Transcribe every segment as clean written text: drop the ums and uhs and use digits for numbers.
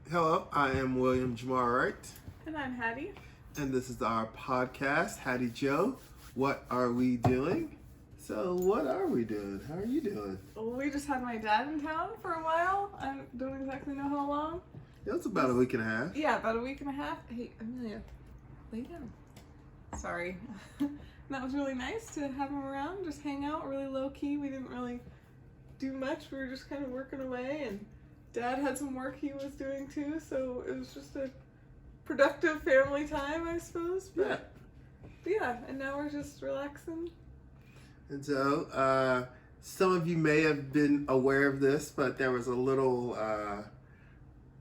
Hello, I am William Jamar Wright, And I'm Hattie. and this is our podcast, HattieJo. What are we doing? So, what are we doing? How are you doing? Well, we just had my dad in town for a while. I don't exactly know how long. It was about a week and a half. Yeah, about a week and a half. Hey, Amelia, lay down. Sorry. That was really nice to have him around, just hang out, really low key. We didn't really do much. We were just kind of working away, and Dad had some work he was doing too, so it was just a productive family time, I suppose. But yeah, and now we're just relaxing. And so, some of you may have been aware of this, but there was a little,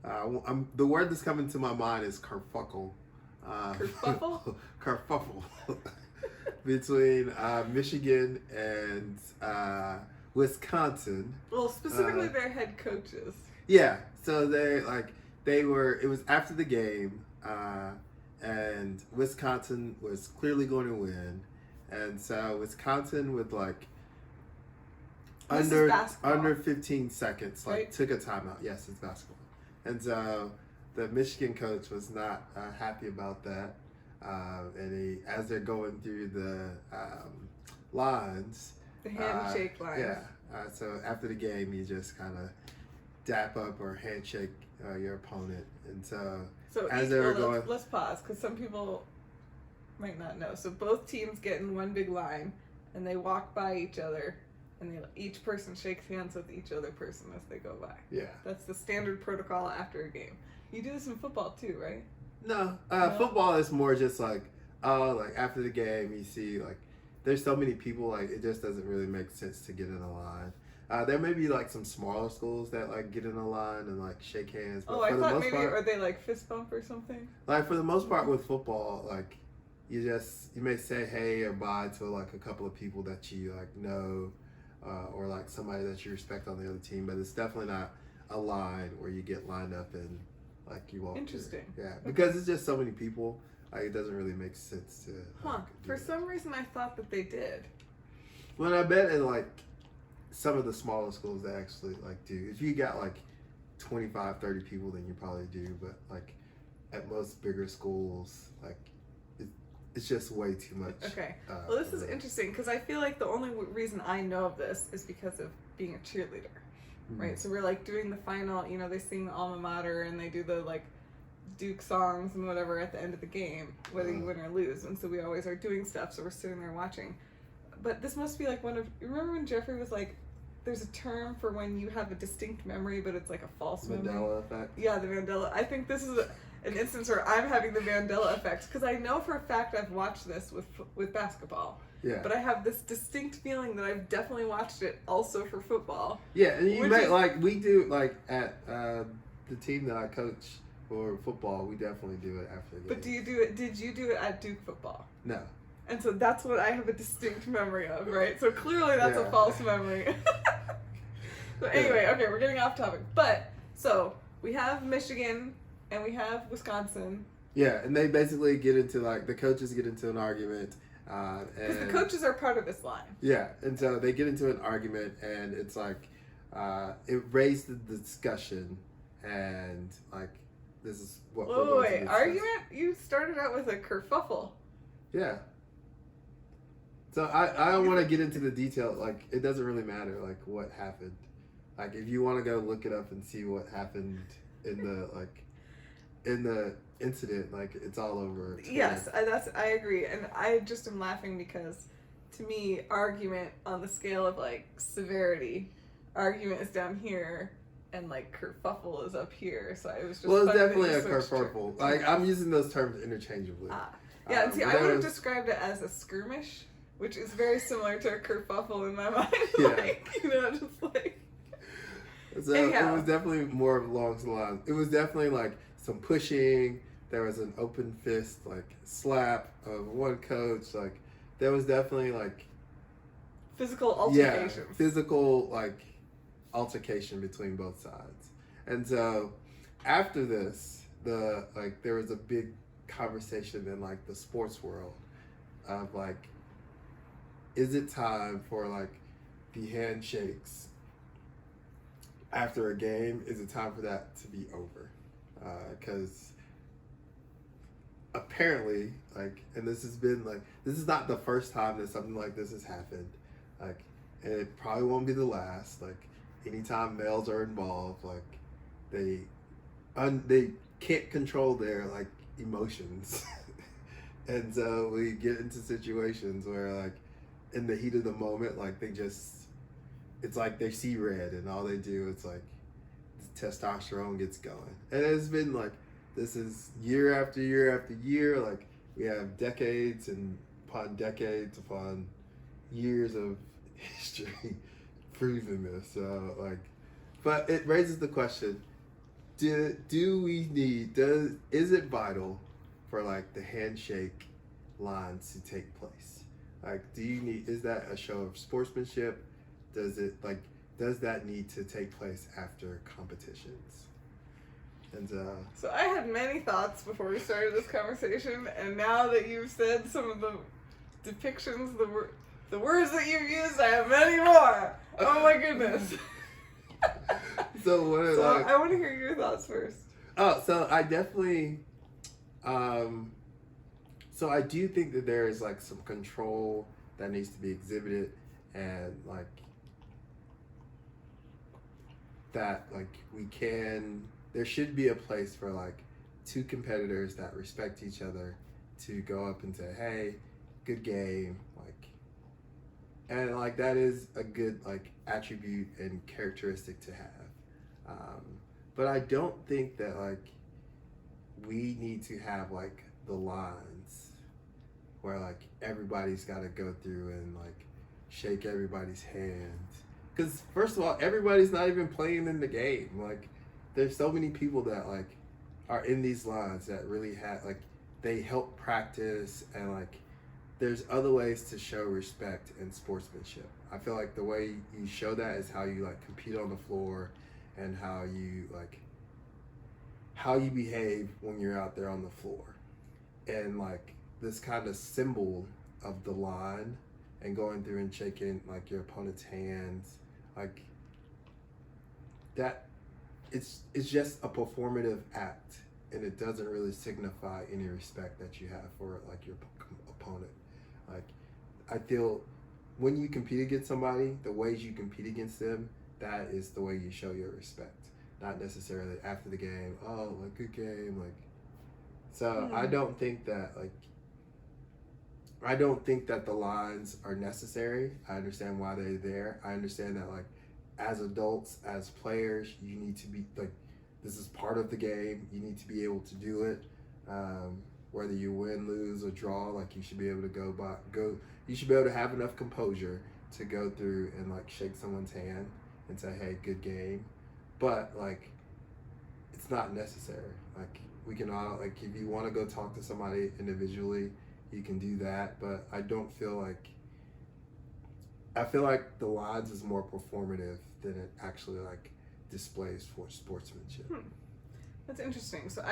the word that's coming to my mind is kerfuffle. Kerfuffle? Kerfuffle. Between Michigan and Wisconsin. Well, specifically their head coaches. Yeah, so it was after the game, and Wisconsin was clearly going to win, and so Wisconsin with under 15 seconds right? took a timeout. Yes, it's basketball, and so the Michigan coach was not happy about that, and as they're going through the lines, The handshake lines. yeah. So after the game, you just kind of dap up or handshake your opponent, and so as they were going, let's pause because some people might not know. So both teams get in one big line, and they walk by each other, and each person shakes hands with each other person as they go by. yeah. That's the standard protocol after a game. You do this in football too, right? No, football is more just after the game, you see there's so many people, it just doesn't really make sense to get in a line. There may be some smaller schools that get in a line and shake hands. But I thought maybe are they fist bump or something? For the most part with football, you may say hey or bye to a couple of people that you know, or somebody that you respect on the other team. But it's definitely not a line where you get lined up and you walk. Interesting. Yeah, because it's just so many people. It doesn't really make sense to. For some reason, I thought that they did. Well, I bet in some of the smaller schools they actually do. If you got 25, 30 people, then you probably do. But at most bigger schools, it's just way too much. Okay. Well, this is interesting because I feel like the only reason I know of this is because of being a cheerleader, right? So we're doing the final. They sing the alma mater and they do the Duke songs and whatever at the end of the game, whether you win or lose. And so we always are doing stuff, so we're sitting there watching. But this must be one of, remember when Jeffrey was there's a term for when you have a distinct memory, but it's a false memory? Mandela effect? Yeah, the Mandela. I think this is an instance where I'm having the Mandela effect, because I know for a fact I've watched this with basketball. Yeah. But I have this distinct feeling that I've definitely watched it also for football. Yeah, and you may, we do, at the team that I coach, for football, we definitely do it after the game. But did you do it at Duke football? No. And so that's what I have a distinct memory of, right? So clearly that's a false memory. So anyway, okay, we're getting off topic. But, so, we have Michigan and we have Wisconsin. Yeah, and they basically get into, the coaches get into an argument. Because the coaches are part of this line. Yeah, and so they get into an argument, and it's it raised the discussion, and, this is what we're going to argument? You started out with a kerfuffle. Yeah. So I don't want to get into the detail. It doesn't really matter. What happened. If you want to go look it up and see what happened in the incident, it's all over. Yes, I agree, and I just am laughing because, to me, argument on the scale of severity, argument is down here. And kerfuffle is up here, so it was just. Well, it's definitely a kerfuffle. I'm using those terms interchangeably. Yeah, and see, I would have described it as a skirmish, which is very similar to a kerfuffle in my mind. Yeah. Just So anyhow. It was definitely more along the lines. It was definitely some pushing. There was an open fist slap of one coach. There was definitely physical altercations. Yeah, physical altercation between both sides. And so after this, there was a big conversation in the sports world of is it time for the handshakes after a game? Is it time for that to be over? because apparently, like, and this has been like, this is not the first time that something like this has happened, like, and it probably won't be the last. Like, anytime males are involved, like, they can't control their like emotions, and so we get into situations where like, in the heat of the moment, like it's like they see red, and all they do, it's like testosterone gets going, and it's been like, this is year after year after year. Like, we have decades and upon decades upon years of history proving this. So like, but it raises the question: do we need? Is it vital for like the handshake lines to take place? Like, do you need? Is that a show of sportsmanship? Does that need to take place after competitions? And so I had many thoughts before we started this conversation, and now that you've said some of the depictions, the words that you've used, I have many more. Oh my goodness. So I want to hear your thoughts first. Oh, so I definitely, so I do think that there is like some control that needs to be exhibited, and like that, like there should be a place for like two competitors that respect each other to go up and say, hey, good game, like, and like that is a good like attribute and characteristic to have. But I don't think that like we need to have like the lines where like everybody's got to go through and like shake everybody's hand. Because first of all, everybody's not even playing in the game. Like, there's so many people that like are in these lines that really have like, they help practice, and like there's other ways to show respect and sportsmanship. I feel like the way you show that is how you like compete on the floor, and how you behave when you're out there on the floor. And like this kind of symbol of the line and going through and shaking like your opponent's hands, like that, it's just a performative act, and it doesn't really signify any respect that you have for like your opponent. Like, I feel when you compete against somebody, the ways you compete against them, that is the way you show your respect. Not necessarily after the game, oh, like, good game, like. So I don't think that the lines are necessary. I understand why they're there. I understand that like, as adults, as players, you need to be like, this is part of the game. You need to be able to do it. Whether you win, lose, or draw, like you should be able to you should be able to have enough composure to go through and like shake someone's hand and say, hey, good game. But like, it's not necessary. Like, we can all, like, if you want to go talk to somebody individually, you can do that. But I feel like the lines is more performative than it actually like displays for sportsmanship. That's interesting. So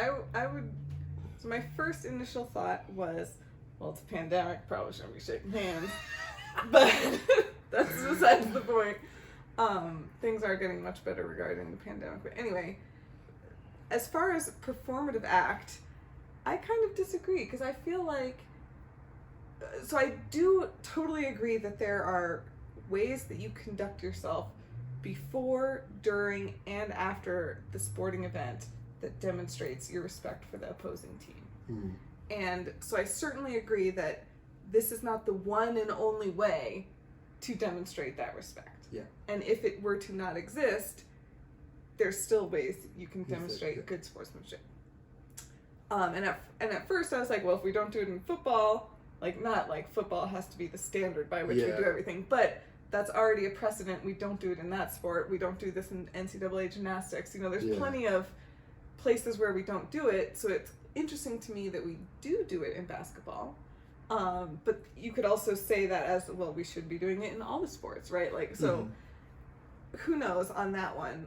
so my first initial thought was, well, it's a pandemic, probably shouldn't be shaking hands. But that's besides the point. Things are getting much better regarding the pandemic. But anyway, as far as performative act, I kind of disagree, because I feel like, so I do totally agree that there are ways that you conduct yourself before, during, and after the sporting event that demonstrates your respect for the opposing team. And so I certainly agree that this is not the one and only way to demonstrate that respect. Yeah. And if it were to not exist, there's still ways you can demonstrate good sportsmanship. And at first I was like, well, if we don't do it in football, like, not like football has to be the standard by which we do everything, but that's already a precedent. We don't do it in that sport. We don't do this in NCAA gymnastics. You know, there's plenty of places where we don't do it. So it's interesting to me that we do it in basketball. But you could also say that as, well, we should be doing it in all the sports, right? Like, so who knows on that one.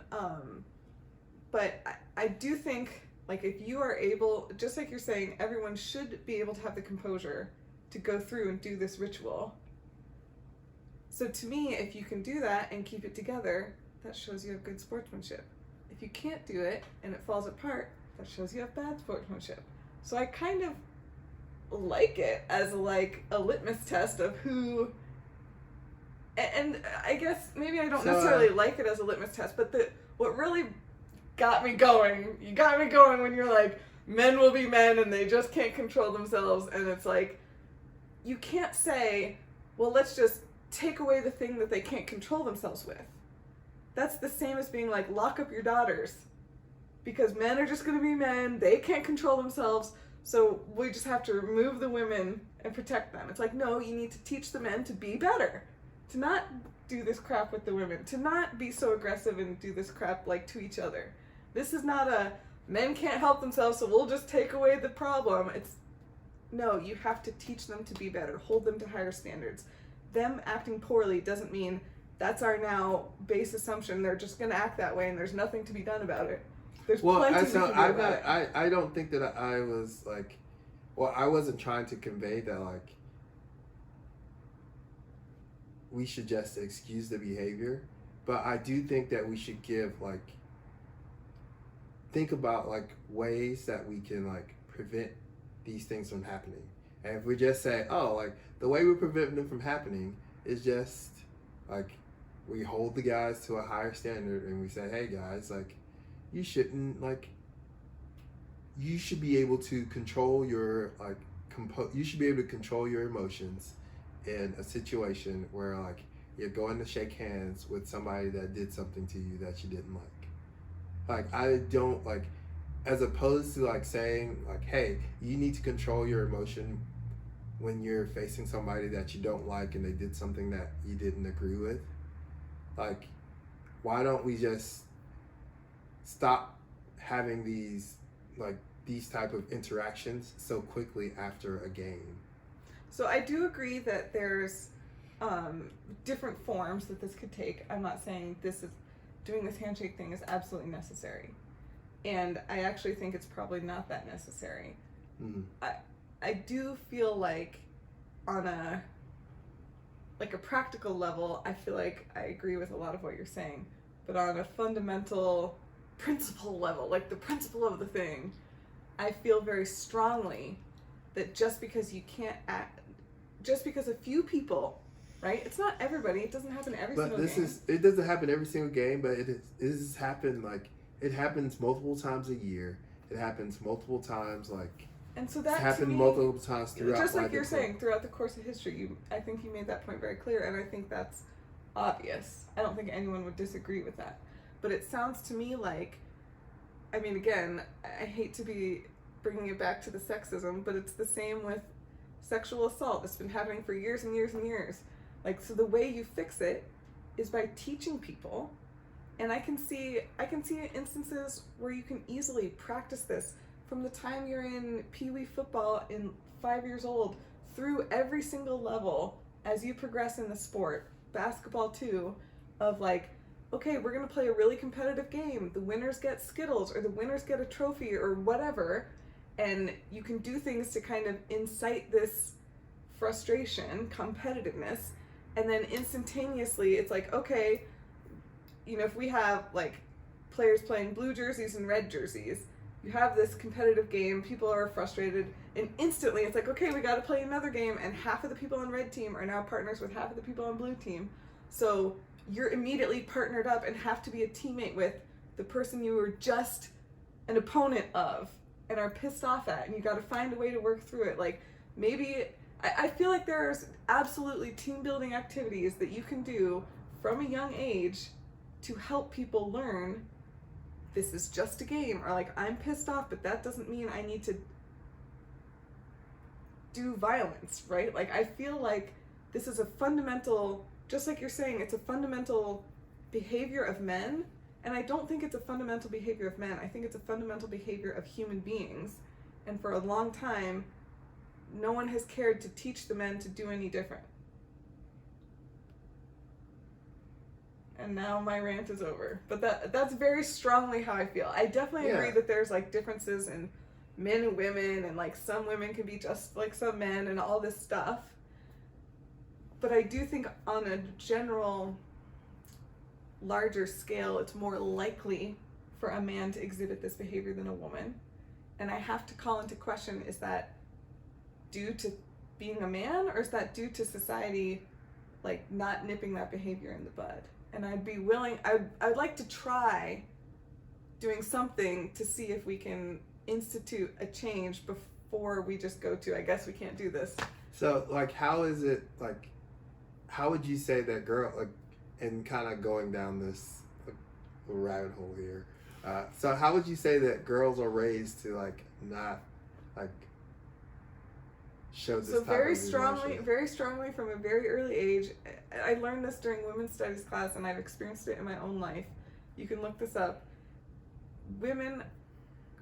But I do think, like, if you are able, just like you're saying, everyone should be able to have the composure to go through and do this ritual. So to me, if you can do that and keep it together, that shows you have good sportsmanship. If you can't do it and it falls apart, that shows you have bad sportsmanship. So I kind of like it as like a litmus test of who, and I guess maybe I don't necessarily like it as a litmus test, but what really got me going, you got me going when you're like, men will be men and they just can't control themselves, and it's like, you can't say, well, let's just take away the thing that they can't control themselves with. That's the same as being like, lock up your daughters. Because men are just going to be men, they can't control themselves, so we just have to remove the women and protect them. It's like, no, you need to teach the men to be better. To not do this crap with the women. To not be so aggressive and do this crap like to each other. This is not a, men can't help themselves, so we'll just take away the problem. It's, no, you have to teach them to be better. Hold them to higher standards. Them acting poorly doesn't mean that's our now base assumption. They're just going to act that way and there's nothing to be done about it. There's plenty we can do about it. I don't think that I was like, well, I wasn't trying to convey that like we should just excuse the behavior, but I do think that we should give like, think about like ways that we can like prevent these things from happening. And if we just say, oh, like the way we prevent them from happening is just like we hold the guys to a higher standard and we say, hey guys, like you shouldn't like, you should be able to control your like you should be able to control your emotions in a situation where like you're going to shake hands with somebody that did something to you that you didn't like. Like I don't like, as opposed to like saying like, hey, you need to control your emotion when you're facing somebody that you don't like and they did something that you didn't agree with. Like, why don't we just stop having these type of interactions so quickly after a game? So I do agree that there's different forms that this could take. I'm not saying doing this handshake thing is absolutely necessary. And I actually think it's probably not that necessary. Mm-hmm. I do feel like on a practical level, I feel like I agree with a lot of what you're saying. But on a fundamental principle level, like the principle of the thing, I feel very strongly that just because a few people, right? It's not everybody. It doesn't happen every single game. It doesn't happen every single game, but it has happened like, it happens multiple times a year. It happens multiple times like, and so that happened multiple times throughout. Just like you're saying, throughout the course of history, I think you made that point very clear, and I think that's obvious. I don't think anyone would disagree with that. But it sounds to me like, I mean, again, I hate to be bringing it back to the sexism, but it's the same with sexual assault. It's been happening for years and years and years. Like, so the way you fix it is by teaching people, and I can see instances where you can easily practice this from the time you're in Pee Wee football in 5 years old through every single level as you progress in the sport, basketball too, of like, okay, we're gonna play a really competitive game. The winners get Skittles or the winners get a trophy or whatever, and you can do things to kind of incite this frustration, competitiveness, and then instantaneously it's like, okay, you know, if we have like players playing blue jerseys and red jerseys, you have this competitive game, people are frustrated, and instantly it's like, okay, we got to play another game, and half of the people on red team are now partners with half of the people on blue team. So you're immediately partnered up and have to be a teammate with the person you were just an opponent of and are pissed off at, and you got to find a way to work through it. Like, maybe, I feel like there's absolutely team building activities that you can do from a young age to help people learn this is just a game, or like, I'm pissed off, but that doesn't mean I need to do violence, right? Like, I feel like this is a fundamental, just like you're saying, it's a fundamental behavior of men, and I don't think it's a fundamental behavior of men. I think it's a fundamental behavior of human beings, and for a long time, no one has cared to teach the men to do any different. And now my rant is over. But that's very strongly how I feel. I definitely agree that there's like differences in men and women, and like some women can be just like some men and all this stuff. But I do think on a general, larger scale, it's more likely for a man to exhibit this behavior than a woman. And I have to call into question, is that due to being a man, or is that due to society like not nipping that behavior in the bud? And I'd be willing, I'd like to try doing something to see if we can institute a change before we just go to, I guess we can't do this. So like, how is it, like, how would you say that girl, like, and kind of going down this rabbit hole here, so how would you say that girls are raised to like not like show this so type very of emotion? very strongly from a very early age. I learned this during women's studies class, and I've experienced it in my own life. You can look this up. Women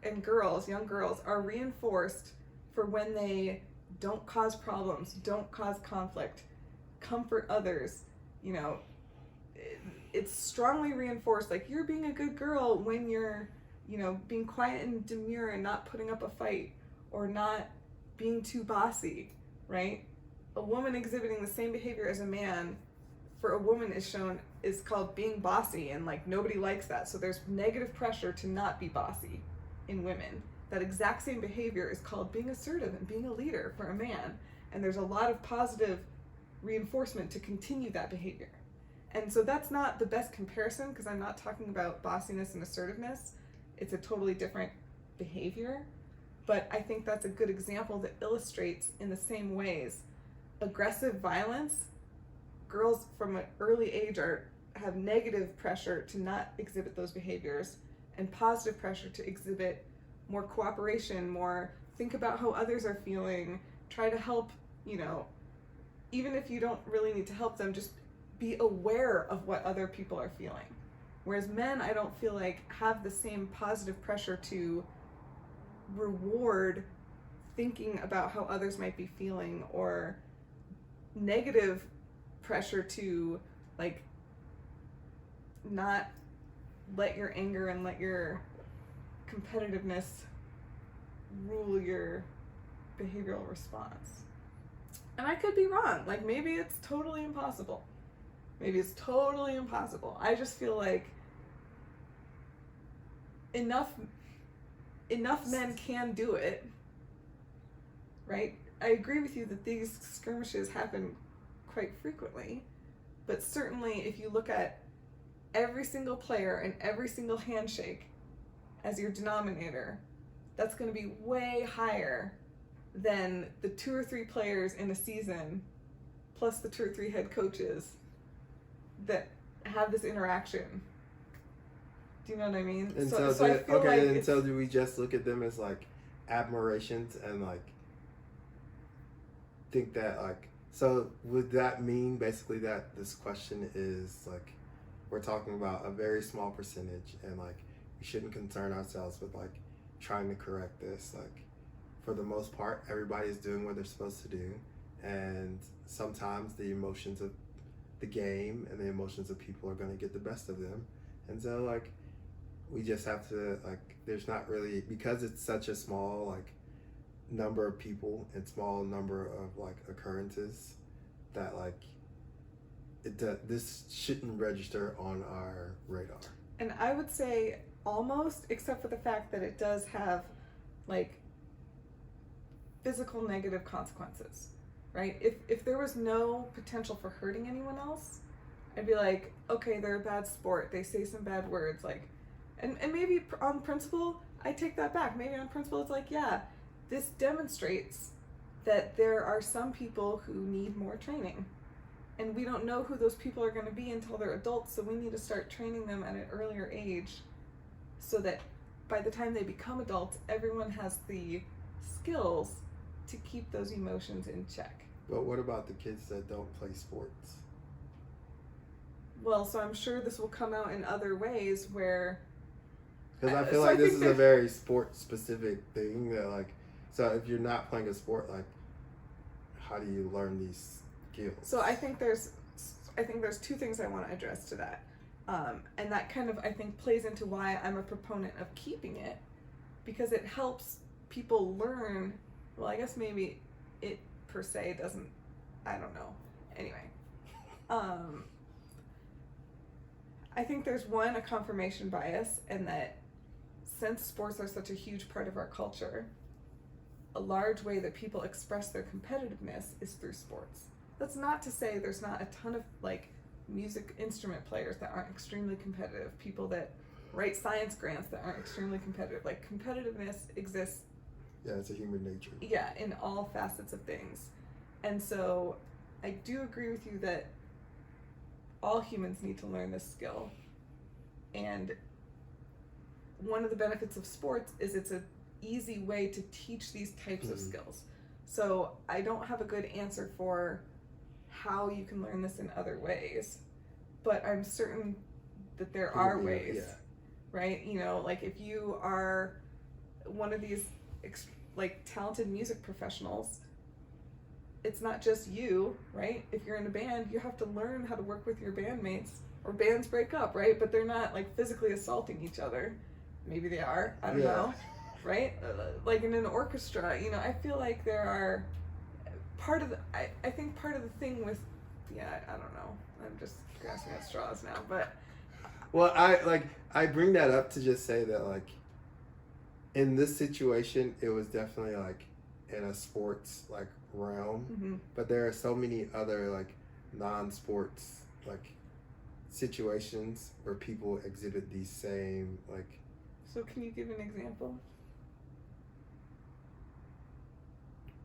and girls, young girls, are reinforced for when they don't cause problems, don't cause conflict, comfort others. You know, it's strongly reinforced, like, you're being a good girl when you're, you know, being quiet and demure and not putting up a fight, or not being too bossy, right? A woman exhibiting the same behavior as a man for a woman is called being bossy, and like nobody likes that. So there's negative pressure to not be bossy in women. That exact same behavior is called being assertive and being a leader for a man. And there's a lot of positive reinforcement to continue that behavior. And so that's not the best comparison, because I'm not talking about bossiness and assertiveness. It's a totally different behavior. But I think that's a good example that illustrates in the same ways aggressive violence. Girls from an early age have negative pressure to not exhibit those behaviors, and positive pressure to exhibit more cooperation, more think about how others are feeling, try to help, you know, even if you don't really need to help them, just be aware of what other people are feeling. Whereas men, I don't feel like, have the same positive pressure to reward thinking about how others might be feeling, or negative pressure to like not let your anger and let your competitiveness rule your behavioral response. And I could be wrong. Like, maybe it's totally impossible. Maybe it's totally impossible. I just feel like enough men can do it, right? I agree with you that these skirmishes happen quite frequently, but certainly if you look at every single player and every single handshake as your denominator, that's going to be way higher than the 2 or 3 players in a season, plus the 2 or 3 head coaches that have this interaction. Do you know what I mean? And so I feel like and so do we just look at them as like admirations and like think that like, so would that mean basically that this question is like, we're talking about a very small percentage, and like we shouldn't concern ourselves with like trying to correct this? Like, for the most part, everybody's doing what they're supposed to do, and sometimes the emotions of the game and the emotions of people are going to get the best of them. And so like, we just have to, like, there's not really, because it's such a small like number of people and small number of like occurrences, that like this shouldn't register on our radar. And I would say almost, except for the fact that it does have like physical negative consequences, right? If there was no potential for hurting anyone else, I'd be like, okay, they're a bad sport, they say some bad words, like, and maybe on principle, I take that back. Maybe on principle, it's like, yeah, this demonstrates that there are some people who need more training. And we don't know who those people are going to be until they're adults, so we need to start training them at an earlier age so that by the time they become adults, everyone has the skills to keep those emotions in check. But what about the kids that don't play sports? Well, so I'm sure this will come out in other ways where... Because I feel like this is a very sport-specific thing that, like, so if you're not playing a sport, like, how do you learn these skills? So I think there's 2 things I want to address to that. And that kind of, I think, plays into why I'm a proponent of keeping it, because it helps people learn. Well, I guess maybe it per se doesn't, I don't know. Anyway, I think there's a confirmation bias, and that since sports are such a huge part of our culture, a large way that people express their competitiveness is through sports. That's not to say there's not a ton of like music instrument players that aren't extremely competitive, people that write science grants that aren't extremely competitive. Like, competitiveness exists. Yeah, it's a human nature. Yeah, in all facets of things. And so I do agree with you that all humans need to learn this skill. And one of the benefits of sports is it's an easy way to teach these types of skills. So I don't have a good answer for how you can learn this in other ways, but I'm certain that there are ways, right? You know, like if you are one of these like talented music professionals, it's not just you, right? If you're in a band, you have to learn how to work with your bandmates, or bands break up, right? But they're not like physically assaulting each other. Maybe they are, I don't know, right? Like in an orchestra, you know, I feel like there are I think part of the thing with, I don't know, I'm just grasping at straws now, but. Well, I bring that up to just say that, like, in this situation, it was definitely like in a sports like realm, but there are so many other like non-sports like situations where people exhibit these same like. So can you give an example?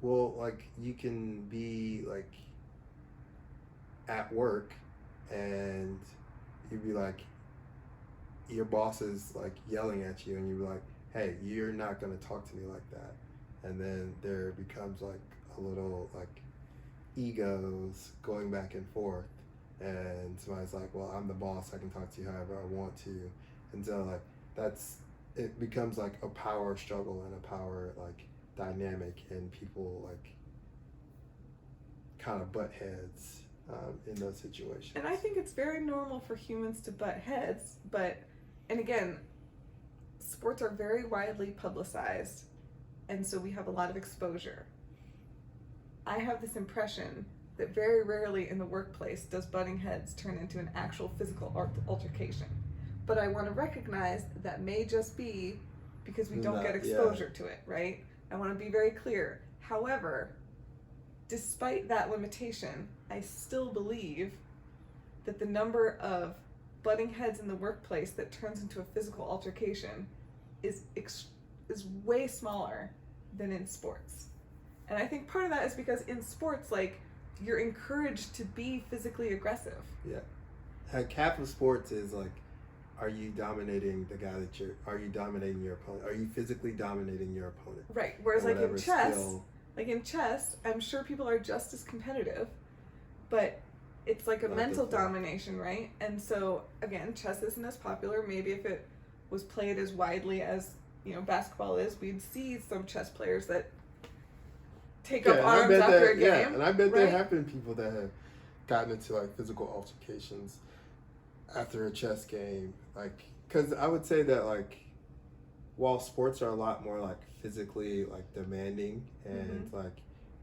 Well, like, you can be like at work and you'd be like, your boss is like yelling at you and you'd be like, hey, you're not going to talk to me like that. And then there becomes like a little like egos going back and forth. And somebody's like, well, I'm the boss. I can talk to you however I want to. And so like it becomes like a power struggle and a power like dynamic, and people like kind of butt heads in those situations. And I think it's very normal for humans to butt heads, and again, sports are very widely publicized, and so we have a lot of exposure. I have this impression that very rarely in the workplace does butting heads turn into an actual physical altercation. But I want to recognize that may just be because we don't get exposure to it, right? I want to be very clear. However, despite that limitation, I still believe that the number of butting heads in the workplace that turns into a physical altercation is way smaller than in sports. And I think part of that is because in sports, like, you're encouraged to be physically aggressive. Yeah. Half of sports is like, are you dominating the guy are you dominating your opponent? Are you physically dominating your opponent? Right. Whereas like in chess, I'm sure people are just as competitive, but it's like a mental domination, right? And so again, chess isn't as popular. Maybe if it was played as widely as, you know, basketball is, we'd see some chess players that take up arms after a game. Yeah, and I bet there have been people that have gotten into like physical altercations after a chess game, like, because I would say that like, while sports are a lot more like physically like demanding and like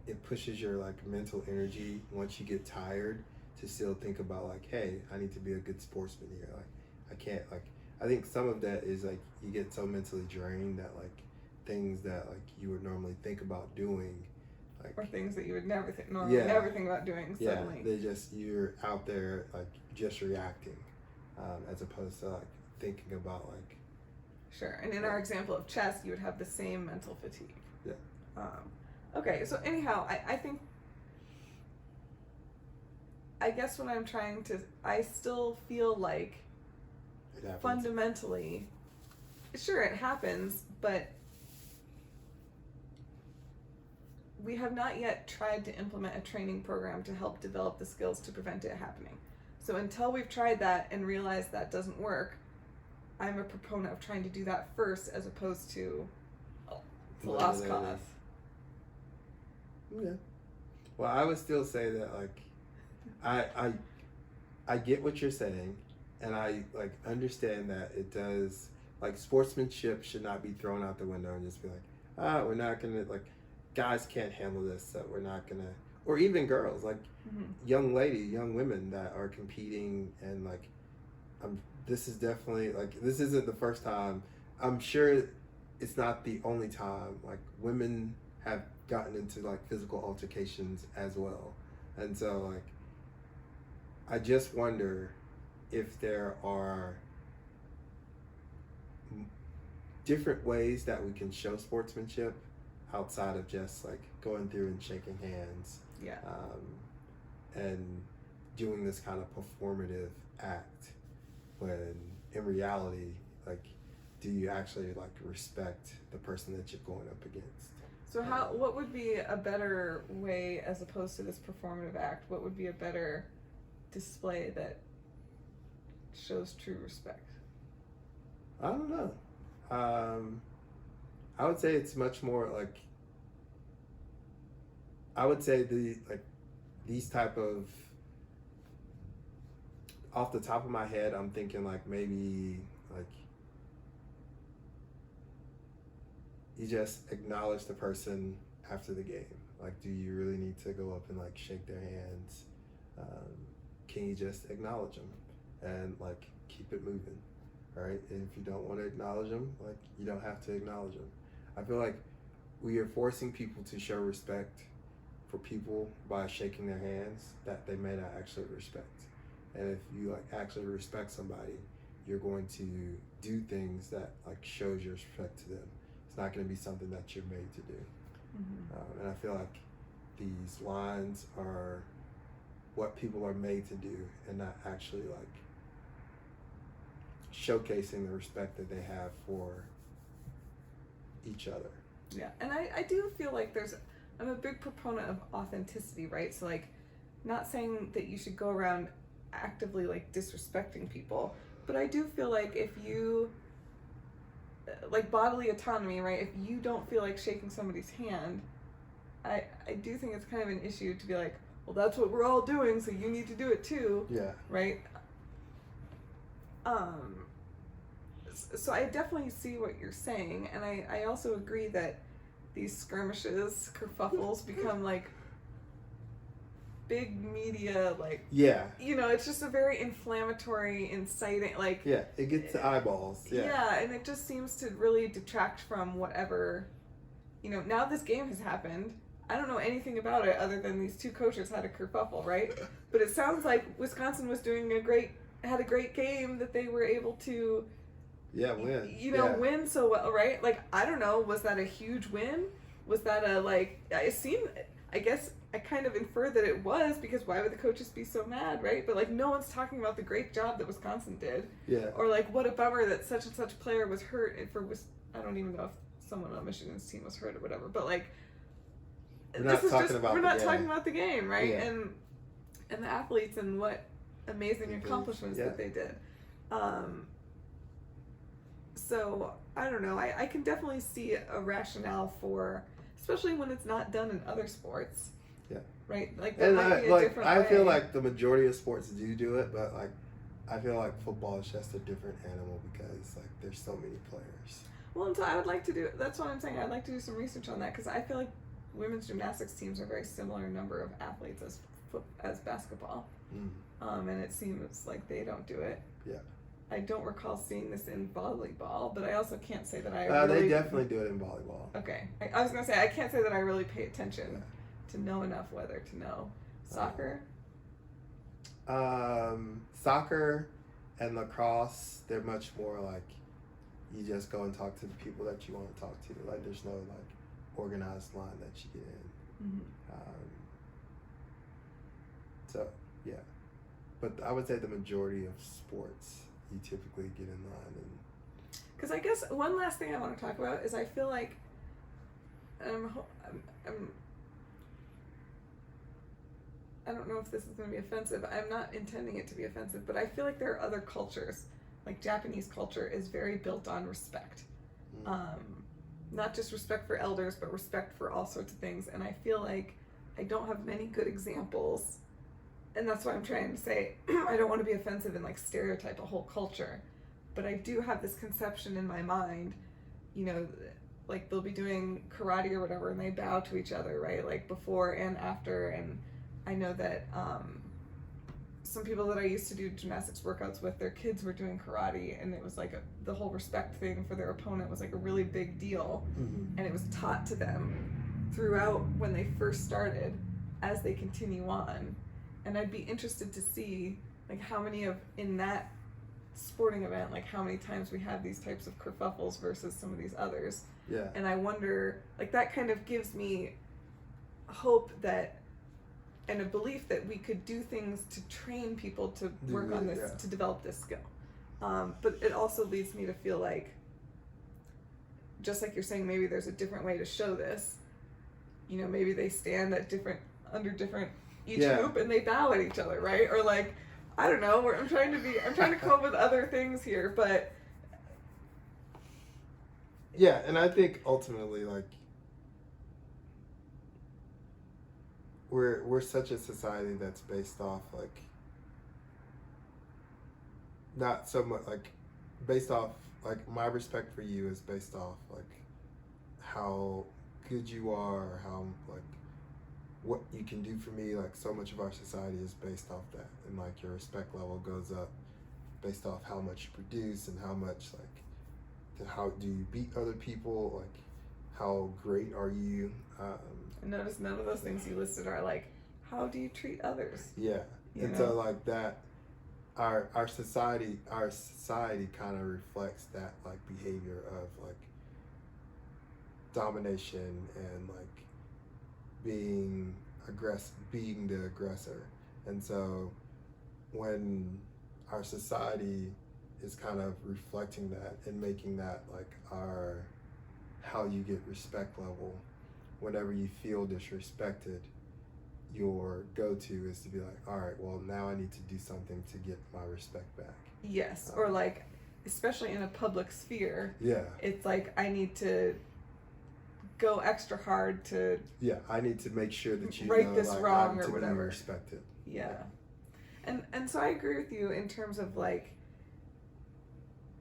it pushes your like mental energy once you get tired to still think about like, hey, I need to be a good sportsman here. Like, I can't like, I think some of that is like you get so mentally drained that like things that like you would normally think about doing, like, or things that you would never think about doing suddenly. You're out there like just reacting. As opposed to like thinking about like. Sure, and in our example of chess, you would have the same mental fatigue. Yeah. Okay, so anyhow, I guess what I'm trying to, I still feel like fundamentally, sure, it happens, but we have not yet tried to implement a training program to help develop the skills to prevent it happening. So until we've tried that and realized that doesn't work, I'm a proponent of trying to do that first as opposed to the lost cause. Yeah. Well, I would still say that like I get what you're saying, and I like understand that it does, like, sportsmanship should not be thrown out the window and just be like, we're not gonna, like, guys can't handle this, so we're not gonna, or even girls, like young women that are competing, and like this is definitely like, this isn't the first time I'm sure it's not the only time. Like women have gotten into like physical altercations as well, and so like I just wonder if there are different ways that we can show sportsmanship outside of just like going through and shaking hands, Yeah. and doing this kind of performative act, when in reality, like, do you actually like respect the person that you're going up against? So what would be a better way, as opposed to this performative act, what would be a better display that shows true respect? I don't know. I would say it's much more like, I would say these type of, off the top of my head, I'm thinking like maybe like you just acknowledge the person after the game. Like, do you really need to go up and like shake their hands? Can you just acknowledge them and like keep it moving? Right? And if you don't want to acknowledge them, like, you don't have to acknowledge them. I feel like we are forcing people to show respect for people by shaking their hands that they may not actually respect. And if you like actually respect somebody, you're going to do things that like shows your respect to them. It's not going to be something that you're made to do. Mm-hmm. And I feel like these lines are what people are made to do, and not actually like showcasing the respect that they have for each other. Yeah, and I do feel like I'm a big proponent of authenticity, right? So like, not saying that you should go around actively like disrespecting people, but I do feel like if you, like bodily autonomy, right? If you don't feel like shaking somebody's hand, I do think it's kind of an issue to be like, well, that's what we're all doing, so you need to do it too. Yeah. Right? So I definitely see what you're saying, and I also agree that these skirmishes, kerfuffles, become like big media, like, Yeah. you know, it's just a very inflammatory, inciting, like, Yeah, it gets the eyeballs. Yeah. yeah, and it just seems to really detract from whatever, you know. Now this game has happened, I don't know anything about it other than these two coaches had a kerfuffle, right? But it sounds like Wisconsin was doing had a great game, that they were able to, win. Win so well, right? Like, I don't know, was that a huge win? Was that I guess I kind of infer that it was, because why would the coaches be so mad, right? But like, no one's talking about the great job that Wisconsin did. Yeah. Or like, what a bummer that such and such player was hurt I don't even know if someone on Michigan's team was hurt or whatever, but like, we're not talking about the game, right? Yeah. And the athletes and what amazing accomplishments that they did. So I don't know. I can definitely see a rationale for, especially when it's not done in other sports. Yeah. Right. Like, there might be a different way. I feel like the majority of sports do it, but like, I feel like football is just a different animal because like there's so many players. Well, and so I would like to do. That's what I'm saying. I'd like to do some research on that, because I feel like women's gymnastics teams are very similar in number of athletes as basketball. And it seems like they don't do it. Yeah. I don't recall seeing this in volleyball, but I also can't say that they definitely do it in volleyball. Okay. I was going to say, I can't say that I really pay attention to know enough whether to know. Soccer? Soccer and lacrosse, they're much more like, you just go and talk to the people that you want to talk to. Like, there's no like organized line that you get in. Mm-hmm. So, yeah. But I would say the majority of sports, you typically get in line. Because I guess one last thing I want to talk about is I feel like I don't know if this is going to be offensive. I'm not intending it to be offensive, but I feel like there are other cultures, like Japanese culture is very built on respect. Not just respect for elders, but respect for all sorts of things. And I feel like I don't have many good examples. And that's why I'm trying to say, I don't want to be offensive and like stereotype a whole culture. But I do have this conception in my mind, you know, like they'll be doing karate or whatever and they bow to each other, right? Like before and after. And I know that some people that I used to do gymnastics workouts with, their kids were doing karate, and it was like the whole respect thing for their opponent was like a really big deal, and it was taught to them throughout when they first started as they continue on. And I'd be interested to see like how many of in that sporting event, like how many times we had these types of kerfuffles versus some of these others. Yeah. And I wonder, like, that kind of gives me hope that, and a belief that we could do things to train people to work on this, to develop this skill. But it also leads me to feel like, just like you're saying, maybe there's a different way to show this. You know, maybe they stand at under different each group and they bow at each other, right? Or like, I don't know. I'm trying to come up with other things here, but yeah, and I think ultimately, like, we're such a society that's based off like not so much like based off like my respect for you is based off like how good you are, or how like what you can do for me. Like so much of our society is based off that, and like your respect level goes up based off how much you produce and how much like how do you beat other people, like how great are you. And notice none of those things you listed are like, how do you treat others? Yeah, and so like that, our society kind of reflects that like behavior of like domination and like being the aggressor. And so when our society is kind of reflecting that and making that like how you get respect level, whenever you feel disrespected, your go-to is to be like, all right, well now I need to do something to get my respect back. Yes, or like, especially in a public sphere, it's like I need to go extra hard to I need to make sure that you right know, this like, wrong I'm or whatever. Be respected. And so I agree with you in terms of like,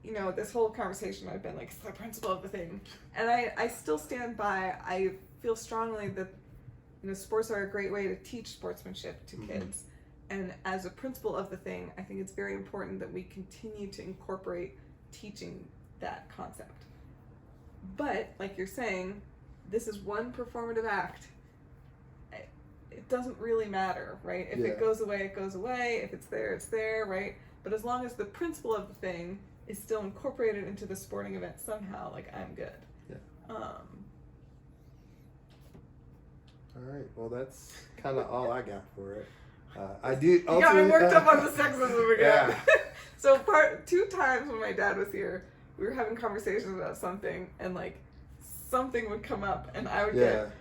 you know, this whole conversation I've been like, it's the principle of the thing, and I still stand by. I feel strongly that, you know, sports are a great way to teach sportsmanship to kids, and as a principle of the thing, I think it's very important that we continue to incorporate teaching that concept. But like you're saying, this is one performative act. It doesn't really matter, right? If it goes away, it goes away. If it's there, right? But as long as the principle of the thing is still incorporated into the sporting event somehow, like, I'm good. All right. Well, that's kind of all I got for it. I do. You got me worked up on the sexism again. Yeah. So 2 times when my dad was here, we were having conversations about something, and like something would come up, and I would get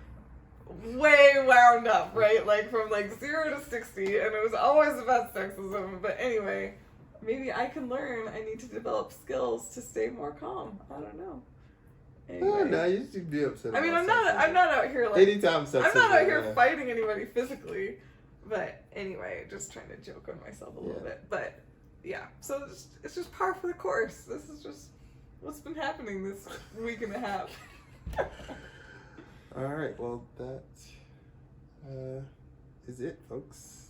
way wound up, right? Like from like 0 to 60, and it was always about sexism. But anyway, maybe I can learn. I need to develop skills to stay more calm. I don't know. Anyway. Oh, no, you should be upset. I mean, I'm not out here like anytime I'm not out here fighting anybody physically, but anyway, just trying to joke on myself a little bit. But yeah, so it's just par for the course. This is just what's been happening this week and a half. All right, well that is it, folks.